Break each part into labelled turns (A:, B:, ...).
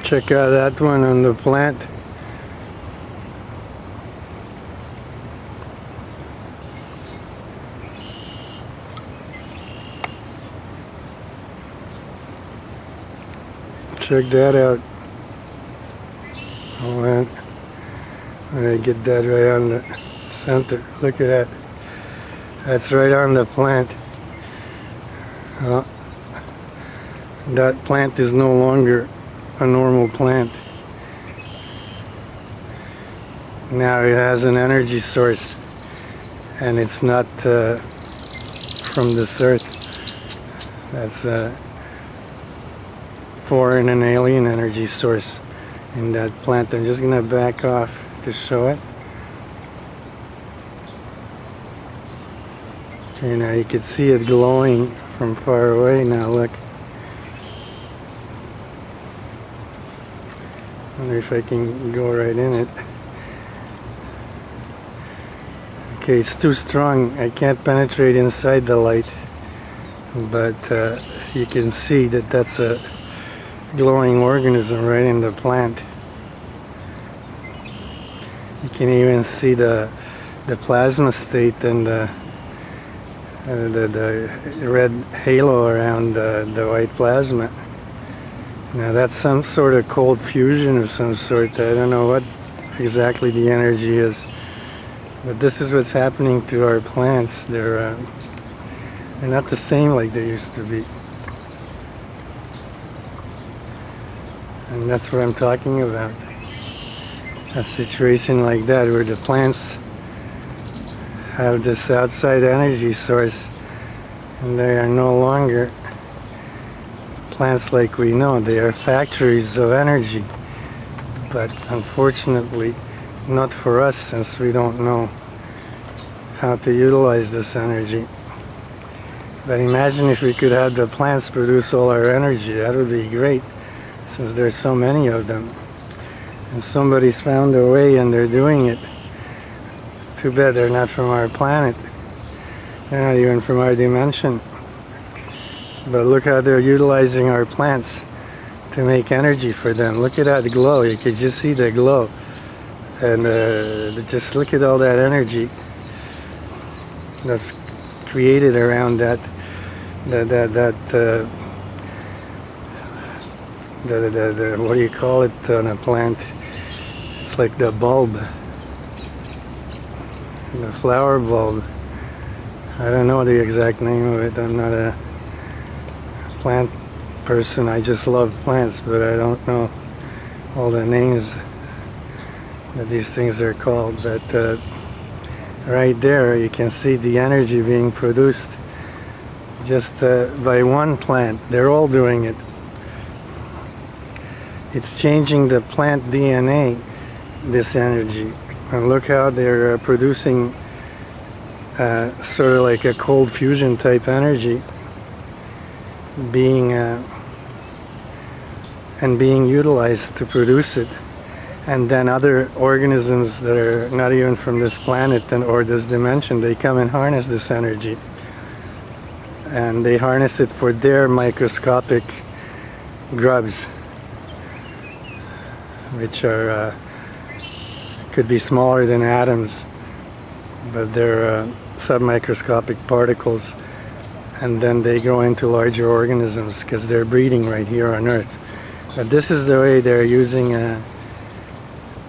A: Check out that one on the plant. Check that out. Oh man, I get that right on the center. Look at that. That's right on the plant. That plant is no longer a normal plant. Now it has an energy source, and it's not from this earth. That's a foreign and alien energy source in that plant. I'm just gonna back off to show it. Okay, now you can see it glowing from far away now, look. Wonder if I can go right in it. Okay, it's too strong. I can't penetrate inside the light, but you can see that that's a glowing organism right in the plant. You can even see the plasma state and the red halo around the white plasma. Now that's some sort of cold fusion of some sort. I don't know what exactly the energy is, but this is what's happening to our plants. They're not the same like they used to be. And that's what I'm talking about. A situation like that where the plants have this outside energy source and they are no longer plants like we know. They are factories of energy, but unfortunately not for us, since we don't know how to utilize this energy. But imagine if we could have the plants produce all our energy. That would be great, since there's so many of them and somebody's found a way and they're doing it. Too bad they're not from our planet. They're not even from our dimension. But look how they're utilizing our plants to make energy for them. Look at that glow. You could just see the glow. And just look at all that energy that's created around that what do you call it on a plant? It's like the bulb, the flower bulb. I don't know the exact name of it. I'm not a plant person. I just love plants, but I don't know all the names that these things are called. But right there you can see the energy being produced just by one plant. They're all doing it. It's changing the plant DNA, this energy. And look how they're producing sort of like a cold fusion type energy being utilized to produce it. And then other organisms that are not even from this planet or this dimension, they come and harness this energy. And they harness it for their microscopic grubs, which are could be smaller than atoms, but they're submicroscopic particles, and then they grow into larger organisms because they're breeding right here on Earth. But this is the way they're using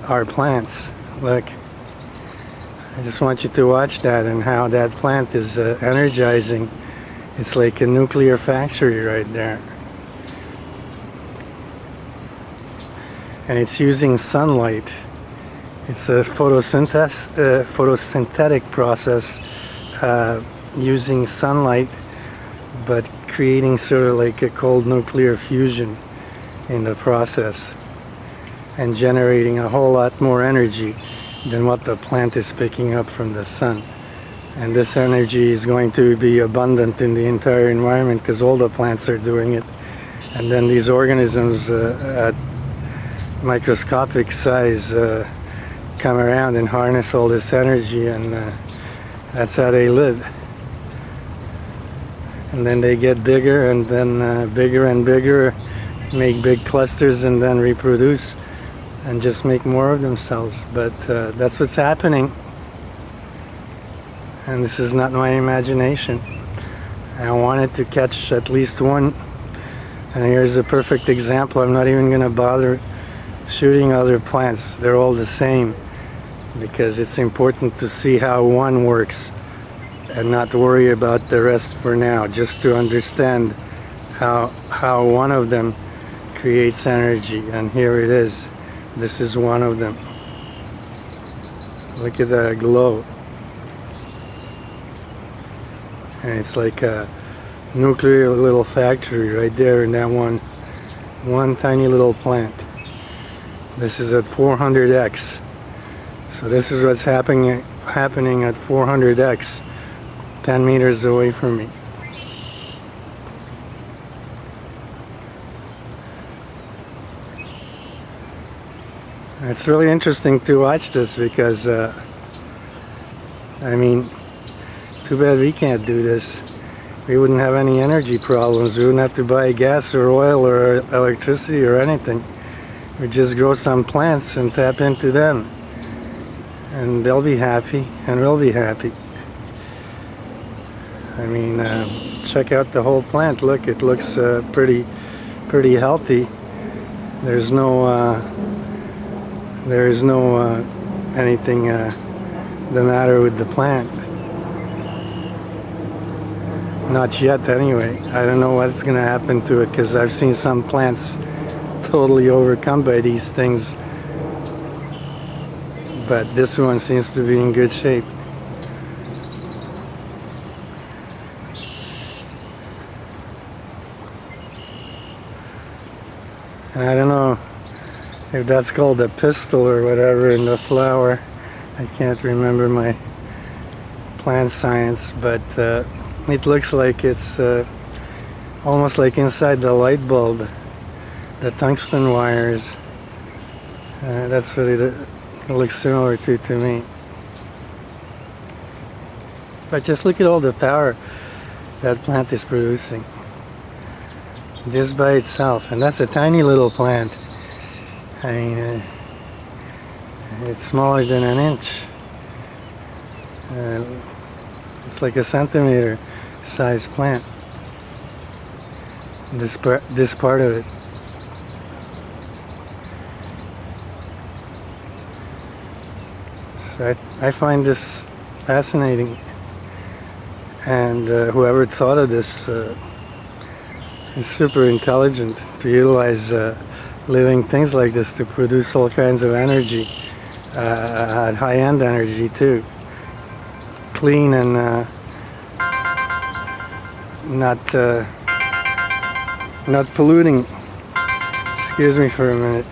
A: our plants. Look, I just want you to watch that and how that plant is energizing. It's like a nuclear factory right there. And it's using sunlight. It's a photosynthetic process using sunlight, but creating sort of like a cold nuclear fusion in the process and generating a whole lot more energy than what the plant is picking up from the sun. And this energy is going to be abundant in the entire environment because all the plants are doing it. And then these organisms at microscopic size come around and harness all this energy, and that's how they live. And then they get bigger, and then bigger and bigger make big clusters and then reproduce and just make more of themselves. But that's what's happening, and this is not my imagination. I wanted to catch at least one, and here's a perfect example. I'm not even going to bother shooting other plants. They're all the same, because it's important to see how one works and not worry about the rest for now, just to understand how one of them creates energy. And here it is. This is one of them. Look at that glow. And it's like a nuclear little factory right there in that one tiny little plant. This is at 400x. So this is what's happening at 400x, 10 meters away from me. It's really interesting to watch this because, I mean, too bad we can't do this. We wouldn't have any energy problems. We wouldn't have to buy gas or oil or electricity or anything. We just grow some plants and tap into them. And they'll be happy, and we'll be happy. I mean, check out the whole plant. Look, it looks pretty healthy. There's no anything the matter with the plant. Not yet, anyway. I don't know what's going to happen to it, because I've seen some plants totally overcome by these things. But this one seems to be in good shape. And I don't know if that's called a pistil or whatever in the flower. I can't remember my plant science, but it looks like it's almost like inside the light bulb, the tungsten wires. That's what it looks similar to me. But just look at all the power that plant is producing just by itself, and that's a tiny little plant. I mean, it's smaller than an inch. It's like a centimeter size plant. This part of it. So I find this fascinating, and whoever thought of this is super intelligent to utilize living things like this to produce all kinds of energy, high-end energy too, clean and not polluting. Excuse me for a minute.